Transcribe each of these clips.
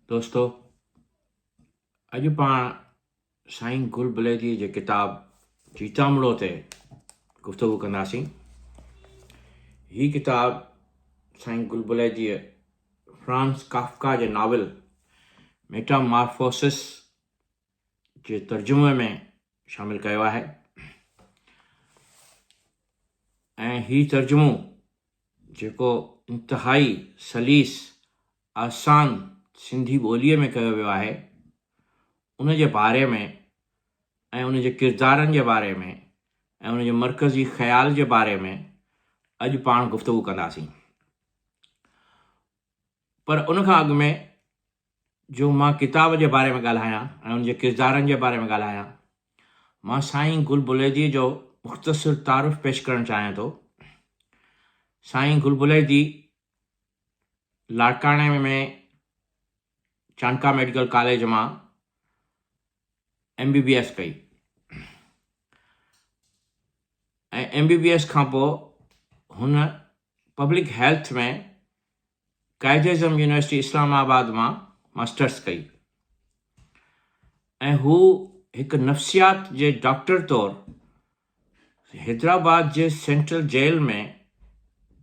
दोस्तों, अॼु पाण साईं गुल बुलेजी जे किताब जीतामड़ो ते गुफ़्तगू कंदासीं। ही किताब साईं गुल बुलेजीअ फ्रांस काफ्का जे नाविल मेटामॉर्फोसिस जे तर्जुमे में शामिल कयो आहे ऐं ही तर्जुमो जेको इंतहाई सलीस आसान सिंधी ॿोलीअ में कयो वियो आहे, उन जे बारे में ऐं उन जे किरदारनि जे बारे में ऐं उन जे मरकज़ी ख़्याल जे बारे में अॼु पाण गुफ़्तगू कंदासीं। पर उन खां अॻु में जो मां किताब जे बारे में ॻाल्हायां ऐं उन जे किरदारनि जे बारे में ॻाल्हायां, मां साईं गुल बुलेजी जो मुख़्तसिर तारुफ़ पेश करणु चाहियां थो। साईं गुल बुलेजी लाड़काणे में चांदका मेडिकल कॉलेज मां MBBS कई ऐं MBBS खां पोइ हुन पब्लिक हेल्थ में कायद-ए-आज़म यूनिवर्सिटी इस्लामाबाद मां मास्टर्स कई ऐं हू हिकु नफ़्सियात जे डॉक्टर तौरु हैदराबाद जे सेंट्रल जेल में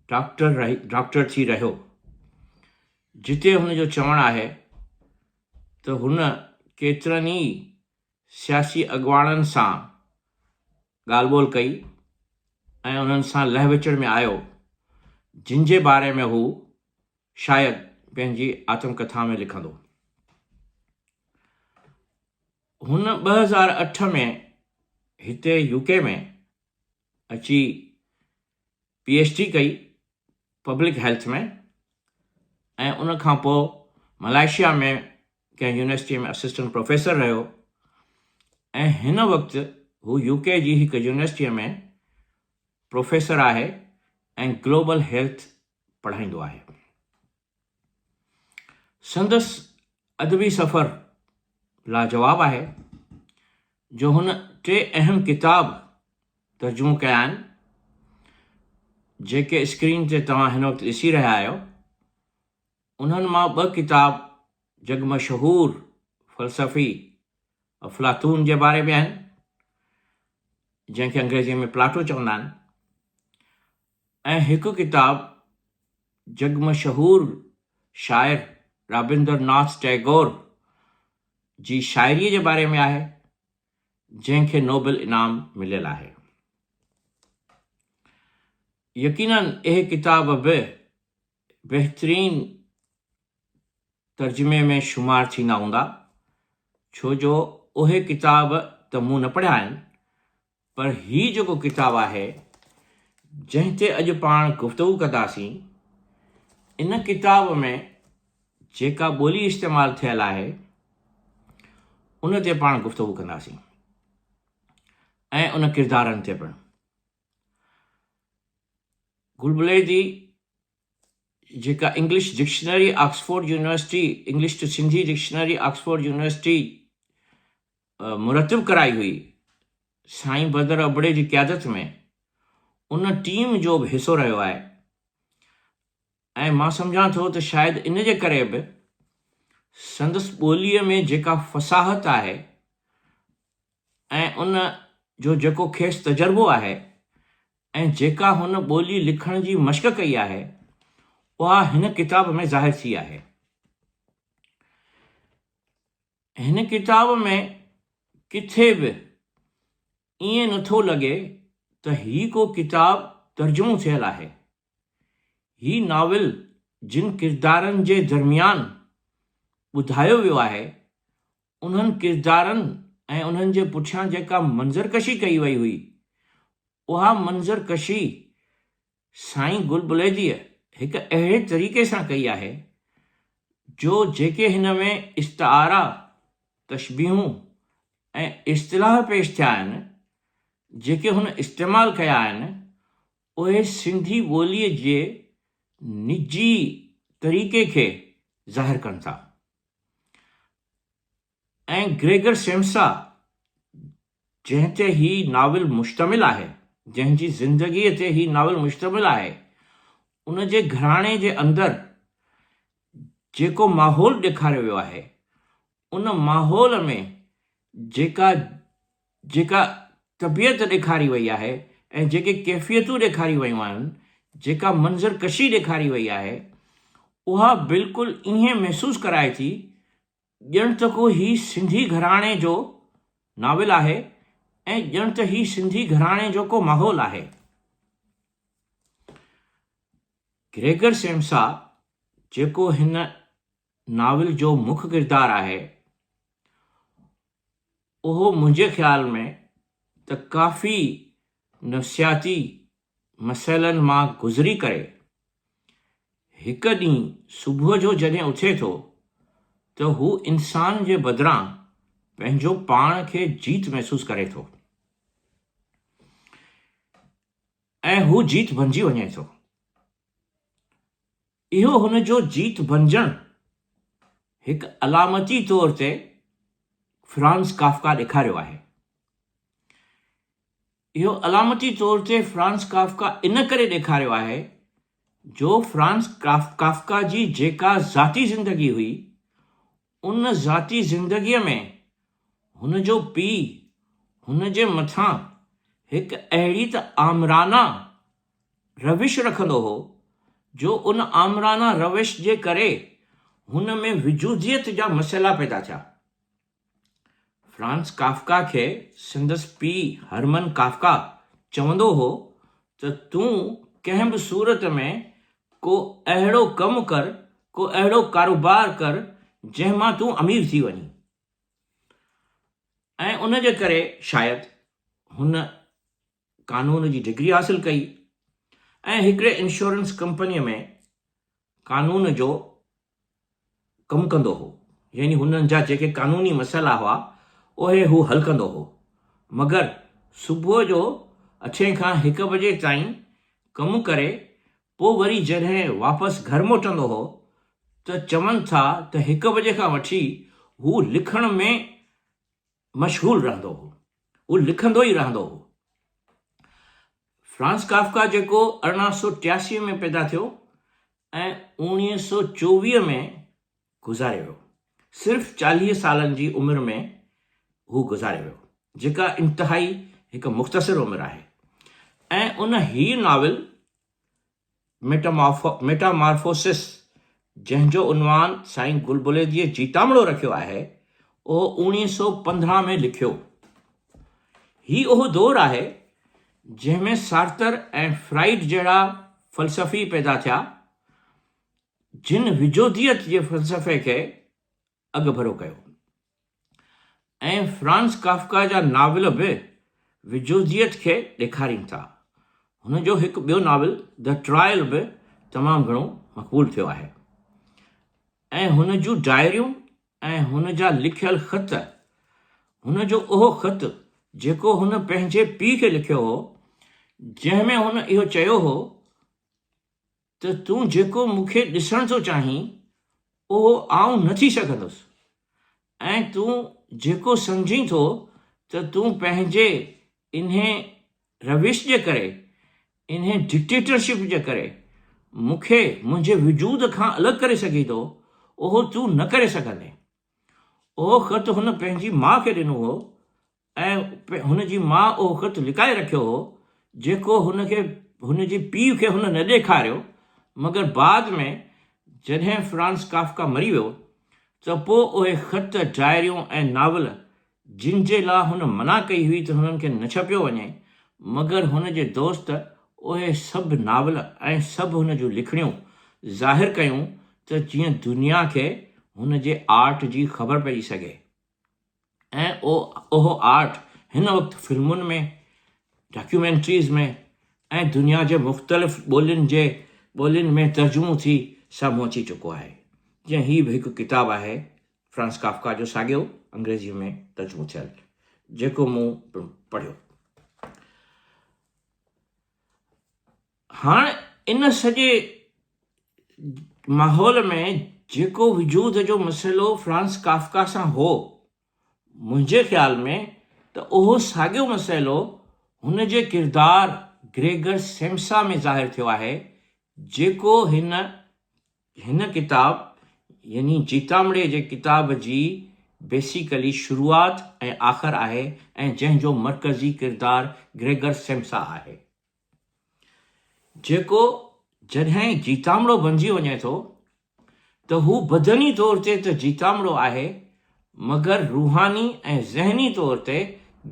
डॉक्टर थी रहियो, जिते हुनजो चवणु आहे त हुन केतिरनि ई सियासी अॻुवाणनि सां ॻाल्हि ॿोल कई ऐं उन्हनि सां लह विचड़ में आयो, जिन जे बारे में हू शायदि पंहिंजी आत्मकथा में लिखंदो। हुन 2008 में हिते UK में अची PhD कई पब्लिक हेल्थ में ऐं उन खां पोइ मलेशिया में कंहिं यूनिवर्सिटी में असिस्टेंट प्रोफेसर रहियो ऐं हिन वक़्तु हू UK जी हिकु यूनिवर्सिटीअ में प्रोफेसर आहे ऐं ग्लोबल हेल्थ पढ़ाईंदो आहे। संदसि अदबी सफ़र लाजवाब आहे, जो हुन 3 अहम किताब तर्जुमो कया आहिनि, जेके स्क्रीन ते तव्हां हिन वक़्तु ॾिसी रहिया आहियो। उन्हनि मां 2 किताब जग मशहूर फ़लसफ़ी अफ़लातून जे बारे में आहिनि, जंहिंखे अंग्रेज़ीअ में प्लाटो चवंदा आहिनि, ऐं हिकु किताब जग मशहूर शाइर रविंद्रनाथ टैगोर जी शाइरीअ जे बारे में आहे, जंहिंखे नोबेल इनाम मिलियल आहे। यकीनन इहे किताब बि बहितरीन तर्जुमे में शुमार थींदा हूंदा, छो जो उहे किताब त मूं न पढ़िया आहिनि, पर ही जेको किताब आहे जंहिं ते अॼु पाण गुफ़्तगू कंदासीं, इन किताब में जेका ॿोली इस्तेमालु थियल आहे उन ते पाण गुफ़्तगू कंदासीं ऐं उन किरदारनि ते पिणु। गुल बुलेजी जेका English dictionary Oxford University, English to Sindhi dictionary Oxford University मुरतब कराई हुई साईं बदर अबड़े जी क़यादत में, उन टीम जो बि हिसो रहियो आहे ऐं मां सम्झां थो त शायदि इन जे करे बि संदसि ॿोलीअ में जेका फ़साहत आहे ऐं उन जो जेको खेसि तजुर्बो आहे ऐं जेका हुन ॿोली लिखण जी मश्क कई आहे, उहा हिन किताब में ज़ाहिर थी आहे। हिन किताब में किथे बि ईअं नथो लॻे त ही को किताब तर्जुमो थियल आहे। ही नाविल जिन किरदारनि जे दरमियान ॿुधायो वियो आहे, उन्हनि किरदारनि ऐं उन्हनि जे पुठियां जेका मंज़रकशी कई वई हुई, उहा मंज़रकशी साईं गुल बुलेजीअ हिकु अहिड़े तरीक़े सां कई आहे जो जेके हिन में इस्तारा, तशबीहूं ऐं इस्तिलाह पेश थिया आहिनि, जेके हुन इस्तेमालु कया आहिनि, उहे सिंधी ॿोलीअ जे निजी तरीक़े खे ज़ाहिर कनि था। ऐं ग्रेगर सेम्सा जंहिं ते ही नाविल मुश्तमिल आहे, जंहिंजी ज़िंदगीअ ते ही नाविल मुश्तमिल आहे, उन जे घराणे जे अंदरि जेको माहौल ॾेखारियो वियो आहे, उन माहौल में जेका जेका तबियत ॾेखारी वई आहे ऐं जेके कैफ़ियतूं ॾेखारी वयूं आहिनि, जेका मंज़र कशी ॾेखारी वई आहे, उहा बिल्कुलु ईअं महसूसु कराए थी ॼण त को ही सिंधी घराणे जो नाविल आहे ऐं ॼण त ही सिंधी घराणे जो को माहौल आहे। ग्रेगर सेम्सा जेको हिन नाविल जो मुख्य किरदारु आहे, उहो मुंहिंजे ख़्याल में त काफ़ी नफ़सियाती मसइलनि मां गुज़री करे हिकु ॾींहुं सुबुह जो जॾहिं उथे थो त हू इंसान जे बदिरां पंहिंजो पाण खे जीत महसूसु करे थो ऐं हू जीत बणिजी वञे थो। इहो हुन जो जीत बणिजणु हिकु अलामती तौर ते फ्रांस काफ्का ॾेखारियो आहे। इहो अलामती तौर ते फ्रांस काफ्का इन करे ॾेखारियो आहे जो फ्रांस काफ्का जी जेका ज़ाती ज़िंदगी हुई, उन ज़ाती ज़िंदगीअ में हुन जो पीउ हुन जे मथां हिकु अहिड़ी त आमराना रविश रखंदो हो जो उन आमराना रविश जे करे हुन में विजूदियत जा मसइला पैदा थिया। फ्रांस काफ्का खे संदसि पीउ हरमन काफ्का चवंदो हो त तूं कंहिं बि सूरत में को अहिड़ो कमु कर, को अहिड़ो कारोबार कर जंहिं मां तूं अमीर थी वञी। ऐं उन जे करे शायदि हुन कानून जी डिग्री हासिल कई ऐं हिकिड़े इंश्योरेंस कंपनीअ में कानून जो कमु कंदो हो, यानी हुननि जा जेके कानूनी मसइला हुआ उहे हू हल कंदो हो। मगर सुबुह जो 8 खां 1 बजे ताईं कमु करे पोइ वरी जॾहिं वापसि घर मोटंदो हो त चवनि था त 1 बजे खां वठी हू लिखण में मशगूल रहंदो हो, हू लिखंदो ई रहंदो हो। फ्रांस काफ्का जेको 1883 में पैदा थियो ऐं 1924 में गुज़ारे वियो, सिर्फ़ 40 सालनि जी उमिरि में हू गुज़ारे वियो, जेका इंतिहाई हिकु मुख़्तसिर उमिरि आहे। ऐं उन ही नाविल मेटामॉर्फोसिस, जंहिंजो उनवान साईं गुलबुलेदीअ जीतामड़ो रखियो आहे, उहो 1915 में लिखियो। ही उहो दौरु आहे जंहिंमें सार्तर ऐं फ्राइड जहिड़ा फ़लसफ़ी पैदा थिया जिन विजोदियत जे फ़लसफ़े खे अॻुभरो कयो। ऐं फ्रांस काफ्का जा नाविल बि विजोदियत खे ॾेखारीनि था। हुन जो हिकु ॿियो नाविल द ट्रायल बि तमामु घणो मक़बूल थियो आहे ऐं हुन जूं डायरियूं ऐं हुन जा लिखियल ख़त, हुन जो उहो ख़त जेको हुन पंहिंजे पीउ खे लिखियो हो, जंहिंमें हुन इहो चयो हो त तूं जेको मूंखे ॾिसण थो चाहीं उहो आउं न थी सघंदुसि, ऐं तूं जेको सम्झी थो त तूं पंहिंजे इन्हे रविश जे करे, इन्हे डिक्टेटरशिप जे करे मूंखे मुंहिंजे वजूद खां अलॻि करे सघी थो, उहो तूं न करे सघंदे। उहो ख़त हुन पंहिंजी माउ खे ॾिनो हो ऐं हुन जी माउ उहो ख़त लिकाए रखियो हो जेको हुन जे पीउ खे हुन न ॾेखारियो। मगर बाद में जॾहिं फ्रांस काफ्का मरी वियो त पोइ उहे ख़त, डायरियूं ऐं नावल जिन जे लाइ हुन मना कई हुई त हुननि खे न छपियो वञे, मगर हुन जे दोस्त उहे सभु नावल ऐं सभु हुन जूं लिखणियूं ज़ाहिर कयूं त जीअं दुनिया खे हुन जे आर्ट जी ख़बर पइजी सघे। ऐं उहो आर्ट हिन वक़्तु फिल्मुनि में, डॉक्यूमेंट्रीज़ में ऐं दुनिया जे मुख़्तलिफ़ ॿोलियुनि में तर्जुमो थी साम्हूं अची चुको आहे। जीअं हीअ बि हिकु किताबु आहे फ्रांस काफ्का जो साॻियो अंग्रेज़ीअ में तर्जुमो थियल, जेको मूं पढ़ियो। हाणे इन सॼे माहौल में जेको वजूद जो मसइलो फ्रांस काफ्का सां हो, मुंहिंजे ख़्याल में त उहो साॻियो मसइलो हुन जे किरदार ग्रेगर सेम्सा में ज़ाहिर थियो आहे, जेको हिन किताब यानी जीतामड़े जे किताब जी बेसिकली शुरूआत ऐं आख़िर आहे ऐं जंहिंजो मरकज़ी किरदारु ग्रेगर सेम्सा आहे, जेको जॾहिं जीतामड़ो बणिजी वञे थो त हू बदनी तौर ते त जीतामड़ो आहे, मगर रूहानी ऐं ज़हनी तौर ते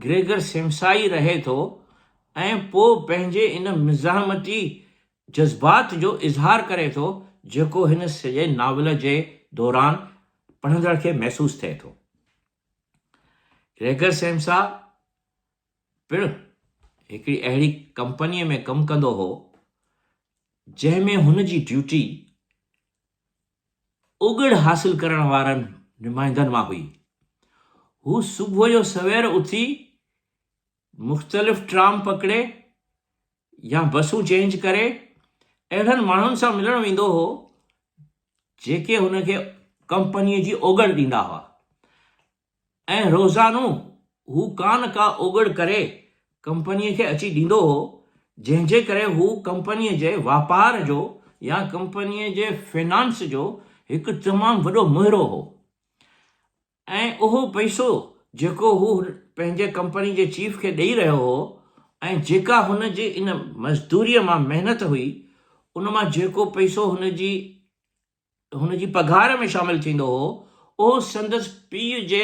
ग्रेगर सेम्सा ई रहे थो ऐं पोइ पंहिंजे इन मिज़ाहमती जज़्बात जो इज़हार करे थो जेको हिन सॼे नावल जे दौरान पढ़ंदड़ खे महसूस थिए थो। ग्रेगर सेम्सा पिणु हिकिड़ी अहिड़ी कंपनीअ में कमु कंदो हो जंहिंमें हुन जी ड्यूटी उगड़ हासिल करण वारनि नुमाइंदनि मां हुई। हू सुबुह जो सवेर उथी मुख़्तलिफ़ ट्राम पकड़े या बसूं चेंज करे अहिड़नि माण्हुनि सां मिलण वेंदो हो जेके हुनखे कंपनीअ जी ओगड़ ॾींदा हुआ ऐं रोज़ानो हू का ओगड़ करे कंपनीअ खे अची ॾींदो हो, जंहिंजे करे हू कंपनीअ जे वापार जो या कंपनीअ जे फाइनेंस जो हिकु तमामु वॾो मुहिरो हो ऐं उहो पैसो जेको हू पंहिंजे कंपनी जे चीफ खे ॾेई रहियो हो ऐं जेका हुन जी इन मज़दूरीअ मां महिनत हुई उन मां जेको पैसो हुन जी पघार में शामिल थींदो हो उहो संदसि पीउ जे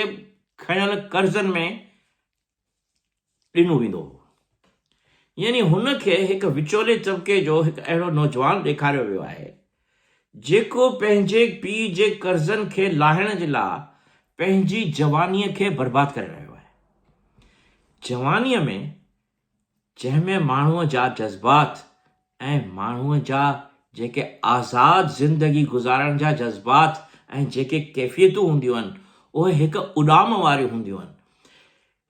खयल कर्ज़नि में ॾिनो वेंदो हो। यानी हुनखे हिकु विचोले तबिके जो हिकु अहिड़ो नौजवान ॾेखारियो वियो आहे जेको पंहिंजे पीउ जे कर्ज़नि खे लाहिण जे लाइ पंहिंजी जवानीअ खे बर्बादु करे रहियो आहे। जवानीअ में जंहिंमें माण्हूअ जा जज़्बात ऐं माण्हूअ जा जेके आज़ाद ज़िंदगी गुज़ारण जा जज़्बात ऐं जेके कैफ़ियतूं हूंदियूं आहिनि उहे हिकु उॾाम वारियूं हूंदियूं आहिनि,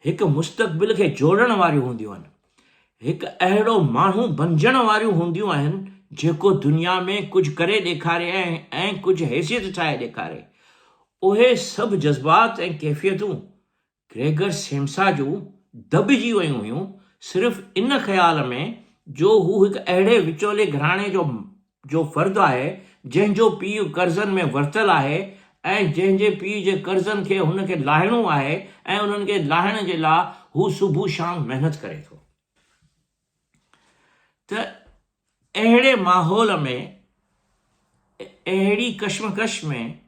हिकु मुस्तक़बिल खे जोड़ण वारियूं हूंदियूं आहिनि, हिकु अहिड़ो माण्हू बणिजण वारियूं हूंदियूं आहिनि जेको दुनिया में कुझु करे ॾेखारे ऐं कुझु हैसियत ठाहे ॾेखारे। उहे सभु जज़्बात ऐं कैफ़ियतूं ग्रेगर सेम्सा जूं दॿिजी वियूं हुयूं सिर्फ़ु इन ख़्याल में जो हू हिकु अहिड़े विचोले घराणे जो फ़र्दु आहे जंहिंजो पीउ कर्ज़नि में वरितलु आहे ऐं जंहिंजे पीउ जे कर्ज़नि खे हुनखे लाहिणो आहे ऐं उन्हनि खे लाहिण जे लाइ हू सुबुह शाम महिनत करे थो। त अहिड़े माहौल में, अहिड़ी कश्मकश में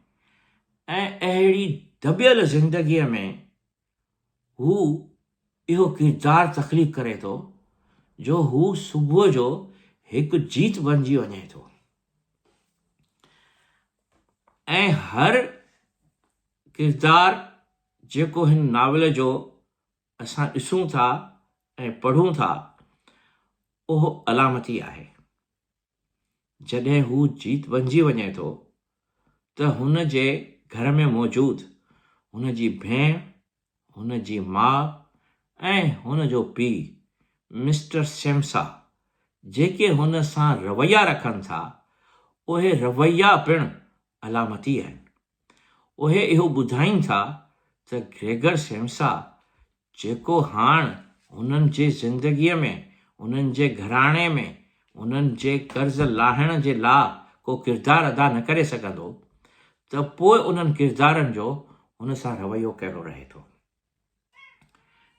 ऐं अहिड़ी दॿियल ज़िंदगीअ में हू इहो किरदारु तख़लीक़ करे थो जो हू सुबुह जो हिकु जीत बणिजी वञे थो ऐं हर किरदारु जेको हिन नावल जो असां ॾिसूं था ऐं पढ़ूं था उहो अलामती आहे। जॾहिं हू जीत बणिजी वञे थो त हुन जे घर में मौजूदु हुन जी भेण, हुन जी माउ ऐं हुन जो पीउ मिस्टर सेम्सा जेके हुन सां रवैया रखनि था उहे रवैया पिणु अलामती आहिनि। उहे इहो ॿुधाइनि था त ग्रेगर सेम्सा जेको हाणे हुननि जे ज़िंदगीअ में, उन्हनि जे घराणे में, उन्हनि जे कर्ज़ लाहिण जे लाइ को किरदारु अदा न करे सघंदो त पोइ उन्हनि किरदारनि जो हुन सां रवैयो कहिड़ो रहे थो।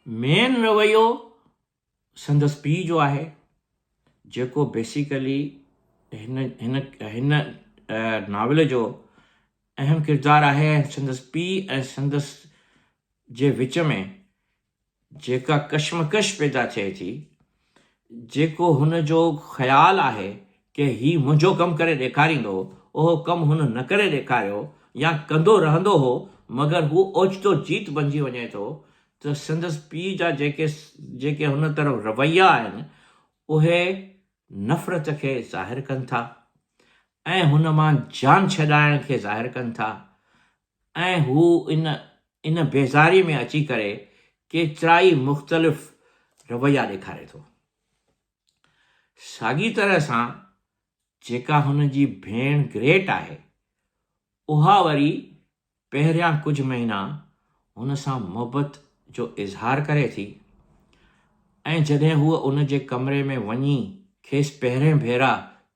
मेन रवैयो संदसि पीउ जो आहे जेको बेसिकली हिन नावल जो अहम किरदारु आहे। संदसि पीउ ऐं संदसि जे विच में जेका कश्मकश पैदा थिए थी, जेको हुन जो ख़्यालु आहे कि हीउ मुंहिंजो कमु करे ॾेखारींदो, उहो कमु हुन न करे ॾेखारियो या कंदो रहंदो हो, मगर हू ओचितो जीत बणिजी वञे थो त संदसि पीउ जा जेके हुन तरफ़ रवैया आहिनि उहे नफ़रत खे ज़ाहिर कनि था ऐं हुन मां जान छॾाइण खे ज़ाहिर कनि था ऐं हू इन बेज़ारी में अची करे केतिराई मुख़्तलिफ़ रवैया ॾेखारे थो। साॻी तरह सां जेका हुन जी भेण ग्रेट आहे उहा वरी पहिरियां कुझु महीना हुन सां मुहबत जो इज़हार करे थी ऐं जॾहिं हूअ उन जे कमरे में वञी खेसि पहिरें भेरा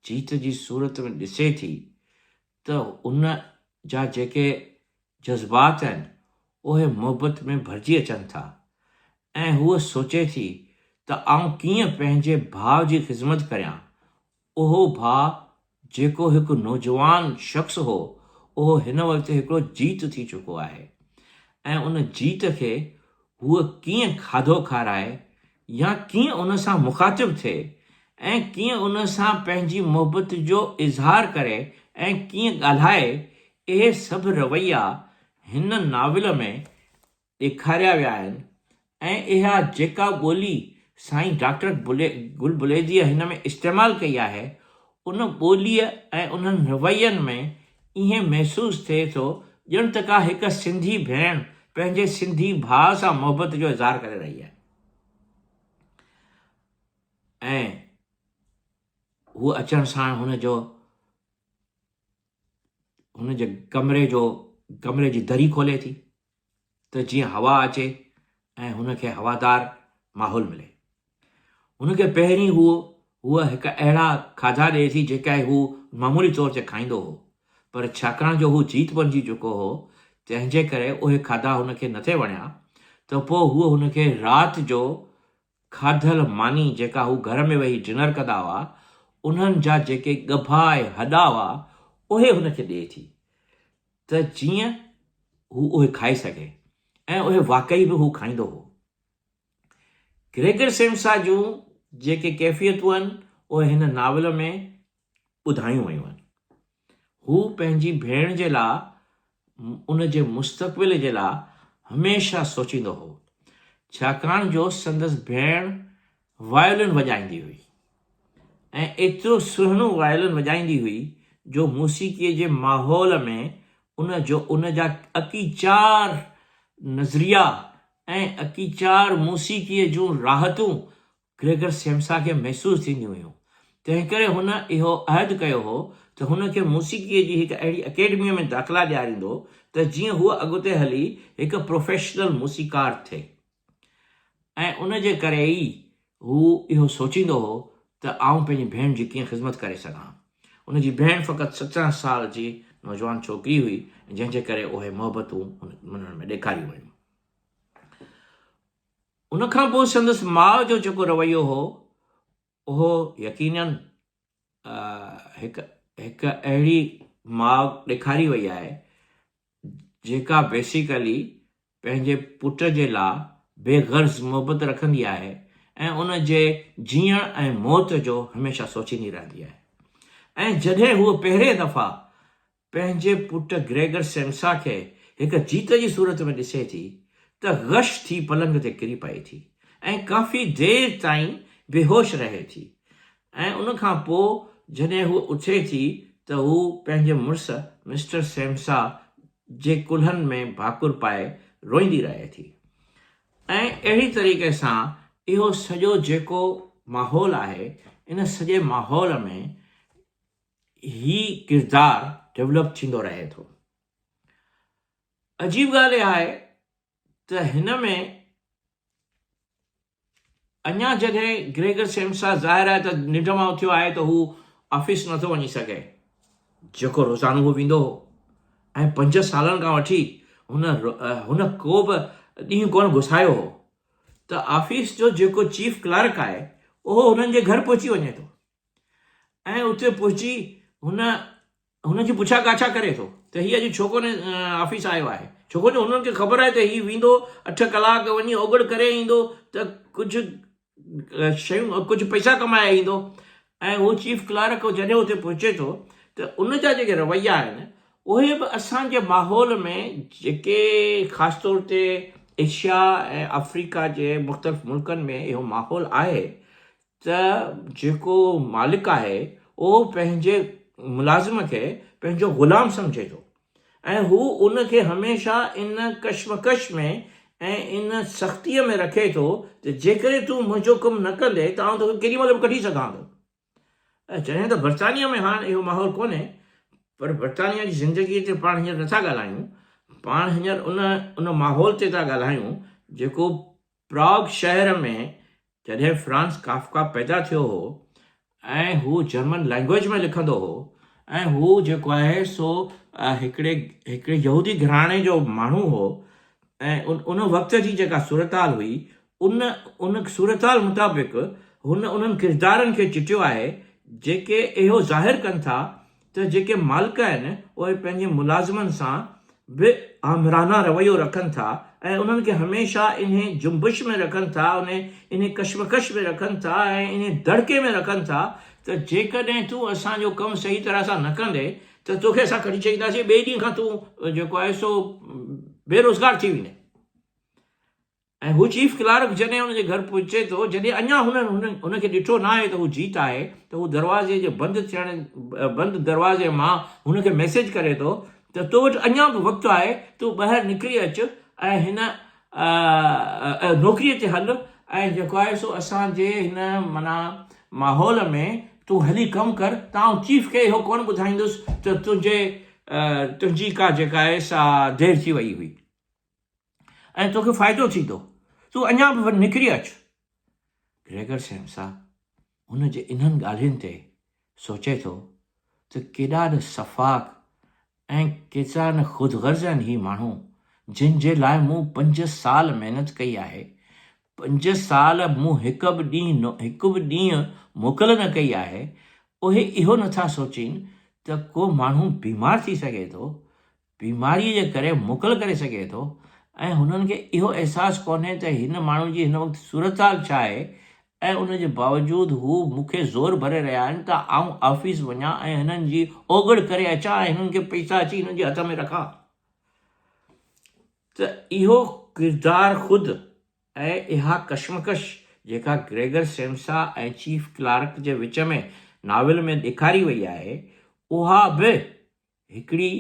जीत जी सूरत में ॾिसे थी त उन जा जेके जज़्बात आहिनि उहे मुहबत में भरिजी अचनि था ऐं हूअ सोचे थी त आउं कीअं पंहिंजे भाउ जी ख़िदमत करियां। उहो भाउ जेको हिकु नौजवान शख़्स हो उहो हिन वक़्तु हिकिड़ो जीत थी चुको आहे ऐं उन जीत खे हूअ कीअं खाधो खाराए या कीअं उन सां मुखातिब थिए ऐं कीअं उन सां पंहिंजी मुहबत जो इज़हार करे ऐं कीअं ॻाल्हाए, इहे सभु रवैया हिन नाविल में ॾेखारिया विया आहिनि। ऐं इहा जेका ॿोली साईं डॉक्टर गुल बुलेजीअ हिन में इस्तेमालु कई आहे उन ॿोलीअ ऐं उन्हनि रवैयनि में ईअं महसूसु थिए थो ॼण त का हिकु सिंधी भेण पंहिंजे सिंधी भाउ सां मुहबत जो इज़हार करे रही आहे। ऐं हू अचण सां हुनजे कमरे जी दरी खोले थी त जीअं हवा अचे ऐं हुनखे हवादार माहौल मिले। हुनखे पहिरीं हूअ हिकु अहिड़ा खाधा ॾिए थी जेका हू मामूली तौर ते खाईंदो हो, पर छाकाणि जो हू जीत बणिजी चुको हो तंहिंजे करे उहे खाधा हुनखे न थे वणिया त पोइ हूअ हुनखे राति जो खाधल मानी जेका हू घर में वेही डिनर कंदा हुआ उन्हनि जा जेके ॻभा ऐं हॾा हुआ उहे हुनखे ॾिए थी त जीअं हू उहे खाई सघे ऐं उहे वाक़ई बि हू खाईंदो हो। ग्रेगर सेम्सा जूं जेके कैफ़ियतूं आहिनि उहे हिन नावल में ॿुधायूं वयूं आहिनि। हू पंहिंजी भेण जे लाइ उन जे मुस्तक़बिल जे लाइ हमेशह सोचींदो हो, छाकाणि जो संदसि भेण वायोलिन वॼाईंदी हुई ऐं एतिरो सुहिणो वायोलिन वॼाईंदी हुई जो मौसीक़ीअ जे माहौल में उन जा अकीचार नज़रिया ऐं अकीचार मौसीक़ीअ जूं राहतूं ग्रेगर सेम्सा खे महसूसु थींदियूं हुयूं। तंहिं करे हुन इहो अहद कयो हो त हुनखे मौसीक़ीअ जी हिकु अहिड़ी अकेडमीअ में दाख़िला ॾियारींदो त जीअं हूअ अॻिते हली हिकु प्रोफेशनल मूसीकार थिए। ऐं उन जे करे ई हू इहो सोचींदो हो त आउं पंहिंजी भेण जी कीअं ख़िदमत करे सघां। उनजी भेण फ़क़ति 17 साल जी नौजवान छोकिरी हुई जंहिंजे करे उहे मुहबतूं उन्हनि में ॾेखारियूं वयूं। उनखां पोइ संदसि माउ जो जेको रवैयो हो उहो यकीनन हिकु अहिड़ी माउ ॾेखारी वई आहे जेका बेसिकली पंहिंजे पुट जे लाइ बेग़र्ज़ मुहबत रखंदी आहे ऐं उन जे जीअण ऐं मौत जो हमेशह सोचींदी रहंदी आहे। ऐं जॾहिं हूअ पहिरें दफ़ा पंहिंजे पुट ग्रेगर सेम्सा खे हिकु जीत जी सूरत में ॾिसे थी त गश थी पलंग ते किरी पए थी ऐं काफ़ी देर ताईं बेहोश रहे थी। ऐं उनखां पोइ जॾहिं हू उथे थी त हू पंहिंजे मुड़ुस मिस्टर सेम्सा जे कुल्हनि में भाकुर पाए रोईंदी रहे थी। ऐं अहिड़ी तरीक़े सां इहो सॼो जेको माहौल आहे इन सॼे माहौल में ही किरदारु डेवलप थींदो रहे थो। अजीब ॻाल्हि इहा आहे त हिन में अञा जॾहिं ग्रेगर सेम्सा ज़ाहिर आहे त निंड मां उथियो आहे त हू ऑफिस नथो वञी सघे जेको रोज़ानो हू वेंदो हो ऐं 5 सालनि खां वठी हुन को बि ॾींहुं कोन घुसायो हो त ऑफिस जो जेको चीफ क्लर्क आहे उहो हुननि जे घर पहुची वञे थो ऐं उते पहुची हुनजी पुछा काछा करे थो त हीअ अॼु छो कोन ऑफिस आयो आहे, छो जो हुननि खे ख़बर आहे त हीउ वेंदो 8 कलाक वञी ओगड़ करे ईंदो त कुझु शयूं कुझु पैसा कमाए ईंदो। ऐं उहो चीफ क्लर्क जॾहिं उते पहुचे थो त उन जा जेके रवैया आहिनि उहे बि असांजे माहौल में जेके ख़ासि तौर ते एशिया ऐं अफ्रीका जे मुख़्तलिफ़ मुल्कनि में इहो माहौल आहे त जेको मालिक आहे उहो पंहिंजे मुलाज़िम खे पंहिंजो ग़ुलाम सम्झे थो ऐं हू उनखे हमेशह इन कश्मकश में ऐं इन सख़्तीअ में रखे थो त जेकॾहिं तूं मुंहिंजो कमु न कंदे त आउं तोखे केॾी महिल बि कढी सघां थो। ऐं जॾहिं त बर्तानिया में हाणे इहो माहौल कोन्हे, पर बर्तानिया जी ज़िंदगीअ ते पाण हींअर नथा ॻाल्हायूं, पाण हींअर उन माहौल ते था ॻाल्हायूं जेको प्राग शहर में जॾहिं फ्रांस काफ़का पैदा थियो हो ऐं हू जर्मन लैंग्वेज में लिखंदो हो ऐं हू जेको आहे सो हिकिड़े यहूदी घराणे जो माण्हू हो ऐं उन वक़्त जी जेका सूरताल हुई उन सूरताल मुताबिक़ उन्हनि किरदारनि खे चिटियो आहे जेके इहो ज़ाहिर कनि था त जेके मालिक आहिनि उहे पंहिंजे मुलाज़िमनि सां बि आमराना रवैयो रखनि था ऐं उन्हनि खे हमेशह इन जुंबिश में रखनि था इन कशमकश में रखनि था ऐं इन दड़के में रखनि था त जेकॾहिं तूं असांजो कमु सही तरह सां न कंदे त तोखे असां कढी छॾींदासीं, ॿिए ॾींहं खां तूं जेको आहे सो बेरोज़गार थी वेंदे। ऐं हू चीफ क्लार्क जॾहिं हुनजे घर पहुचे थो, जॾहिं अञा हुनखे ॾिठो न आहे त हू जीत आहे, त हू दरवाज़े जे बंदि दरवाज़े मां हुनखे मैसेज करे थो त तो वटि अञा बि वक़्तु आहे, तूं ॿाहिरि निकिरी अचु ऐं हिन नौकिरीअ ते हल ऐं जेको आहे सो असांजे हिन माना माहौल में तूं हली कमु कर। तव्हां चीफ खे इहो कोन ॿुधाईंदुसि त तुंहिंजी का जेका आहे सा देरि थी वई हुई ऐं तोखे फ़ाइदो थींदो, तूं अञा बि निकिरी अचु। ग्रेगर सेम्सा हुनजे इन्हनि ॻाल्हियुनि ते सोचे थो त केॾा न सफ़ाक ऐं केतिरा न ख़ुदगर्ज़ आहिनि ही माण्हू जिन जे लाइ मूं 5 साल महिनत कई आहे। 5 साल मूं हिकु बि ॾींहुं मोकल न कई आहे। उहे इहो नथा सोचीनि त को माण्हू बीमार थी सघे थो, बीमारीअ जे करे मोकल करे सघे थो ऐं हुननि खे इहो अहसासु कोन्हे त हिन माण्हू जी हिन वक़्तु सूरताल छा आहे ऐं उनजे बावजूदि हू मूंखे ज़ोर भरे रहिया आहिनि त आउं ऑफिस वञा ऐं हिननि जी ओगड़ करे अचां ऐं हिननि खे पैसा अची हिननि जे हथ में रखां। त इहो किरदारु ख़ुदि ऐं इहा कशमकश जेका ग्रेगर सेम्सा ऐं चीफ क्लार्क जे विच में नाविल में ॾेखारी वई आहे, उहा बि हिकिड़ी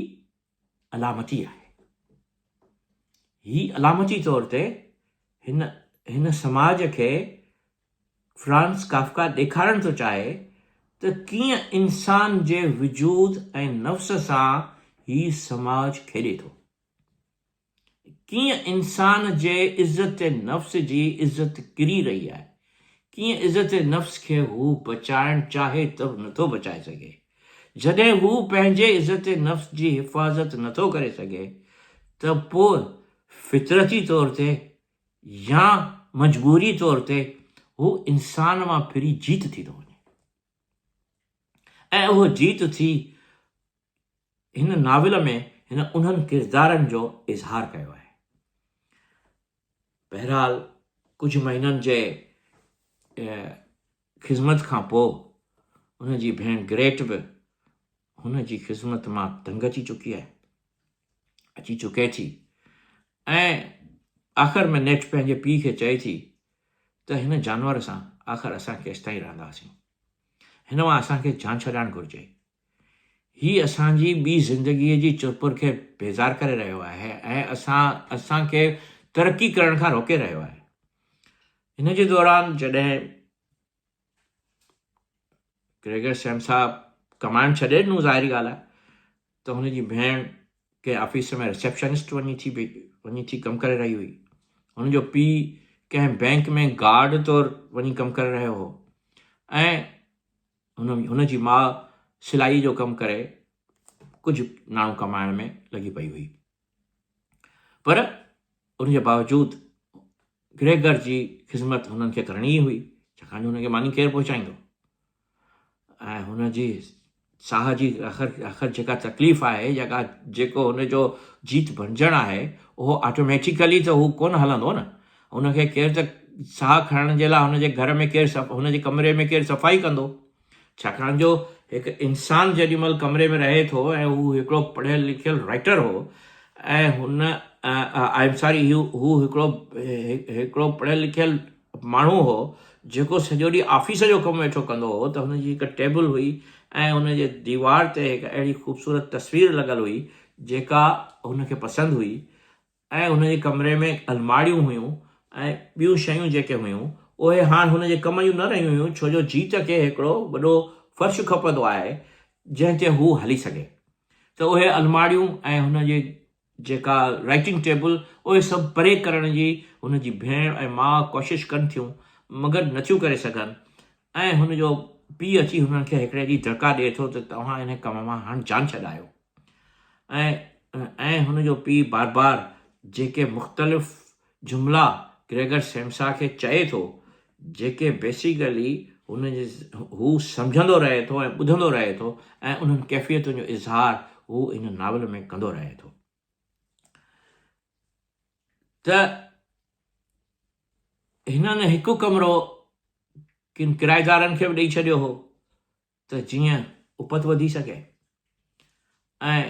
अलामती आहे। ही अलामती तौर ते हिन समाज खे फ्रांस काफ्का ॾेखारणु थो चाहे त कीअं इंसान जे वजूद ऐं नफ़्स सां ही समाज खेॾे थो, कीअं इंसान जे इज़त नफ़्स जी इज़त किरी रही आहे, कीअं इज़त नफ़्स खे हू बचाइणु चाहे त नथो बचाए सघे। जॾहिं हू पंहिंजे इज़त नफ़्स जी हिफ़ाज़त नथो करे सघे त पोइ फितरती तौर ते या मजबूरी तौर ते हू इंसान मां फिरी जीत थी थो वञे ऐं उहो जीत थी हिन नाविल में हिन उन्हनि किरदारनि जो इज़हार कयो आहे। बहरहाल कुझु महीननि जे ख़िज़मत खां पोइ हुनजी भेण ग्रेट बि हुनजी ख़िज़मत मां तंग अची चुके थी ऐं आख़िर में नेठ पंहिंजे पीउ खे चए थी त हिन जानवर सां आख़िर असां केसिताईं रहंदासीं, हिन मां असांखे जान छॾाइणु घुरिजे। हीअ असांजी ॿी ज़िंदगीअ जी चुरपुर खे बेज़ार करे रहियो आहे ऐं असांखे तरक़ी करण खां रोके रहियो आहे। हिन जे दौरान जॾहिं ग्रेगर सेम्सा कमाइण छॾे ॾिनो, ज़ाहिरी ॻाल्हि आहे त हुनजी भेण कंहिं ऑफिस में रिसेप्शनिस्ट वञी थी कमु करे रही हुई। हुनजो पीउ कंहिं बैंक में गार्ड तौरु वञी कमु करे रहियो हो ऐं हुनजी माउ सिलाई जो कमु करे कुझु नाणो कमाइण में लॻी पई हुई। पर उनजे बावजूदि ग्रेगर जी ख़िज़मत हुननि खे करणी ई हुई, छाकाणि जो हुनखे मानी केरु पहुचाईंदो ऐं हुनजी साह जी आख़िर जेका तकलीफ़ आहे जेको हुनजो जीत बणजणु आहे उहो ऑटोमेटिकली त हू कोन हलंदो न। हुनखे केरु त साह खणण जे लाइ हुनजे घर में हुनजे कमरे में केरु सफ़ाई कंदो, छाकाणि जो हिकु इंसानु जेॾीमहिल कमरे में रहे थो ऐं हू हिकिड़ो पढ़ियलु लिखियलु राइटर हो ऐं हू हिकिड़ो पढ़ियलु लिखियलु माण्हू हो जेको सॼो ॾींहुं ऑफिस जो कमु वेठो कंदो हो, त हुनजी हिकु टेबल हुई ऐं हुनजे दीवार ते हिकु अहिड़ी ख़ूबसूरत तस्वीर लॻल हुई जेका हुनखे पसंदि हुई ऐं हुनजे कमरे में अलमारियूं हुयूं ऐं ॿियूं शयूं जेके हुयूं उहे हाणे हुनजे कम जूं न रहियूं हुयूं, छो जो जीत खे हिकिड़ो वॾो फ़र्श खपंदो आहे जंहिं ते हू हली सघे। त उहे अलमारियूं ऐं हुनजी जेका राइटिंग टेबल उहे सभु परे करण जी हुनजी भेण ऐं माउ कोशिशि कनि थियूं मगर नथियूं करे सघनि ऐं हुनजो पीउ अची हुननि खे हिकिड़े ॾींहुं धका ॾिए थो त तव्हां हिन कम मां हाणे जान छॾायो। ऐं हुनजो पीउ बार बार जेके मुख़्तलिफ़ जुमिला ग्रेगर सेम्सा खे चए थो, जेके बेसिकली हू सम्झंदो रहे थो ऐं ॿुधंदो रहे थो, ऐं उन्हनि कैफ़ियतुनि जो इज़हार हू इन नावल में कंदो रहे थो। त हिननि हिकु कमिरो किन किराएदारनि खे बि ॾेई छॾियो हो त जीअं उपत वधी सघे, ऐं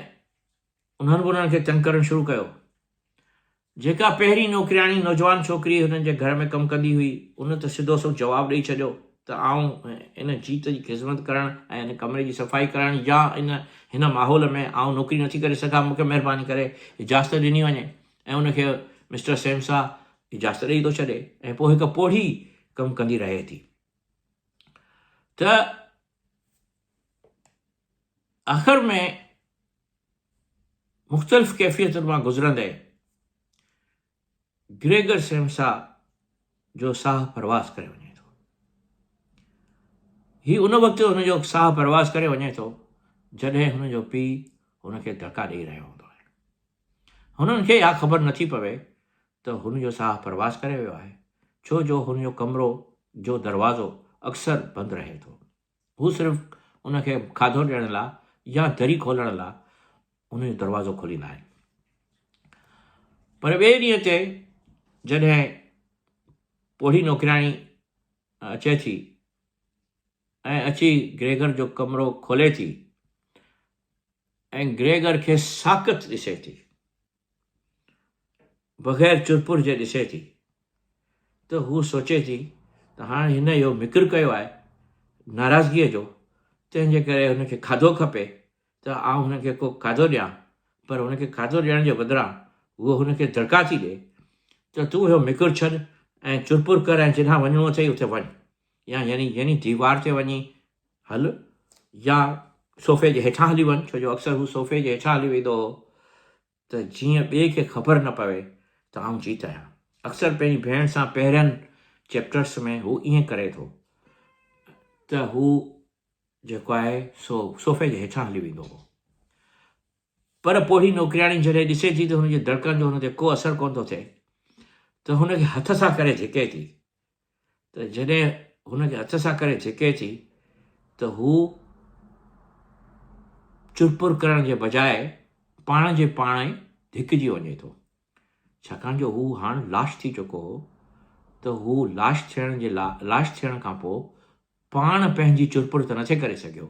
उन्हनि बि उन्हनि खे तंग करणु शुरू कयो। जेका पहिरीं नौकिरियाणी नौजवान छोकिरी हुननि जे घर में कमु कंदी हुई, उन त सिधो सो जवाबु ॾेई छॾियो त आऊं इन जीत जी ख़िदमत करणु ऐं इन कमरे जी सफ़ाई करणु या हिन माहौल में आऊं नौकिरी नथी करे सघां, मूंखे महिरबानी करे इजाज़त ॾिनी वञे। ऐं उनखे मिस्टर सेम्सा इजाज़त ॾेई थो छॾे, ऐं पोइ हिकु पोढ़ी कमु कंदी रहे थी। त आख़िर में मुख़्तलिफ़ कैफ़ियतुनि मां गुज़रंदे ग्रेगर सेम्सा जो साह परवास करे वञे थो। हीउ उन वक़्तु हुनजो साह परवास करे वञे थो जॾहिं हुनजो पीउ हुनखे धका ॾेई रहियो हूंदो आहे। हुननि खे इहा ख़बर नथी पवे त हुनजो साह परवास करे वियो आहे, छो जो हुनजो कमिरो जो दरवाज़ो अक्सर बंदि रहे थो। हू सिर्फ़ु उनखे खाधो ॾियण लाइ या दरी खोलण लाइ उनजो दरवाज़ो खोलींदा आहिनि। पर ॿिए ॾींहं ते जॾहिं पोढ़ी नौकिराणी अचे थी ऐं अची ग्रेगर जो कमिरो खोले थी ऐं ग्रेगर खे साक़त ॾिसे थी, बग़ैर चुरपुर जे ॾिसे थी, त हू सोचे थी त हाणे हिन इहो मिकिर कयो आहे नाराज़गीअ जो, तंहिंजे करे हुनखे खाधो खपे त आउं हुनखे को खाधो ॾियां। पर हुनखे खाधो ॾियण जे बदिरां उहो हुनखे दड़का थी ॾे त तूं इहो मिकिर छॾ ऐं चुरपुर कर ऐं जिथां वञिणो अथई उते वञ, या यानी दीवार ते वञी हल या सोफ़े जे हेठां हली वञ, छो जो अक्सर हू सोफ़े जे हेठां हली वेंदो हो त जीअं ॿिए खे ख़बर न पवे त आउं जीत आहियां। अक्सर पंहिंजी भेण सां पहिरियनि चैप्टर्स में हू ईअं करे थो त हू जेको आहे सो सोफ़े जे हेठां हली वेंदो हो। पर पोढ़ी नौकिराणी जॾहिं ॾिसे थी त हुनजे धड़कनि जो हुन ते को असरु कोन थो थिए, त हुनखे हथ सां करे धिके थी। त जॾहिं हुनखे हथ सां करे धिके थी त हू चुरपुर करण जे बजाए पाण जे पाण ई धिकिजी वञे थो, छाकाणि जो हू हाणे लाश थी चुको हो। त हू लाश थियण खां पोइ पाण पंहिंजी चुरपुर त नथे करे सघियो,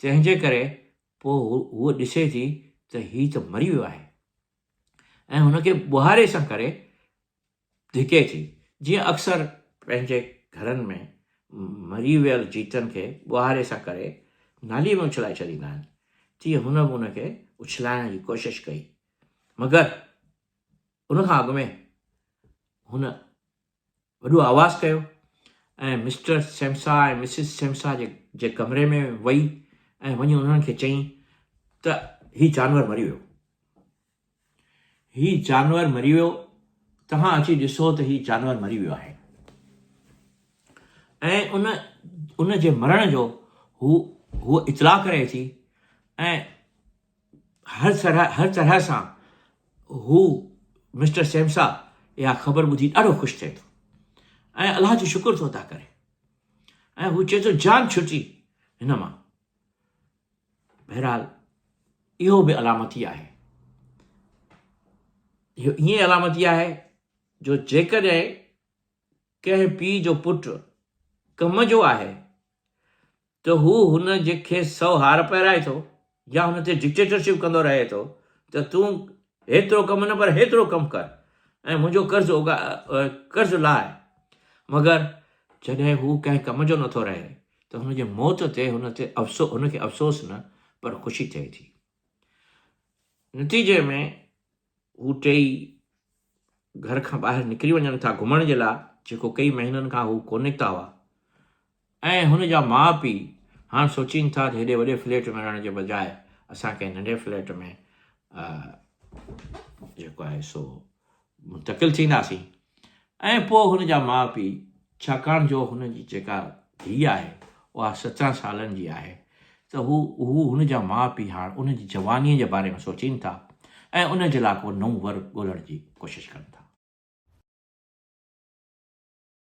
तंहिंजे करे पोइ हूअ ॾिसे थी त हीउ त मरी वियो आहे ऐं हुनखे ॿुहारे सां करे धिके थी। जीअं अक्सर पंहिंजे घरनि में मरी वियल जीतनि खे ॿुहारे सां करे नालीअ में उछलाए छॾींदा आहिनि, तीअं हुन बि हुनखे उछलाइण जी कोशिशि कई, मगर उनखां अॻु में हुन वॾो आवाज़ु कयो ऐं मिस्टर सेम्सा ऐं मिसिस सेम्सा जे कमरे में वई ऐं वञी उन्हनि खे चई त हीउ जानवर मरी वियो, हीउ जानवर मरी वियो, तव्हां अची ॾिसो त हीउ जानवर मरी वियो आहे। ऐं उन जे मरण जो हूअ इतला करे थी ऐं हर तरह सां हू मिस्टर सेम्सा इहा ख़बर ॿुधी ॾाढो ख़ुशि थिए थो ऐं अलाह जो शुक्र थो अदा करे, ऐं हू चए थो जान छुटी हिन मां। बहरहाल इहो बि अलामती आहे, इहो ईअं अलामती आहे जो जेकॾहिं कंहिं पीउ जो पुटु कम जो आहे त हू हुन जेके 100 हार पाराए थो या हुन ते डिक्टेटरशिप कंदो रहे थो त तूं हेतिरो कमु न पर हेतिरो कमु कर ऐं मुंहिंजो कर्ज़ु लाहे। मगर जॾहिं हू कंहिं कम जो नथो रहे त हुनजे मौत ते हुनखे अफ़सोस न पर ख़ुशी थिए थी। नतीजे में हू टई घर खां ॿाहिरि निकिरी वञनि था घुमण जे लाइ, जेको कई महीननि खां हू कोन निकिता हुआ। ऐं हुन जा माउ पीउ हाणे सोचीनि था त हेॾे वॾे फ्लैट में रहण जे बजाए असां कंहिं नंढे फ्लैट में जेको आहे सो मुंतक़िल थींदासीं। ऐं पोइ हुन जा माउ पीउ, छाकाणि जो हुनजी जेका धीउ आहे उहा 17 सालनि जी आहे, त त हू हुन जा माउ पीउ हाणे उन जी जवानीअ जे बारे में सोचीनि था ऐं उन जे लाइ को नओं वर ॻोल्हण जी कोशिशि कंदा।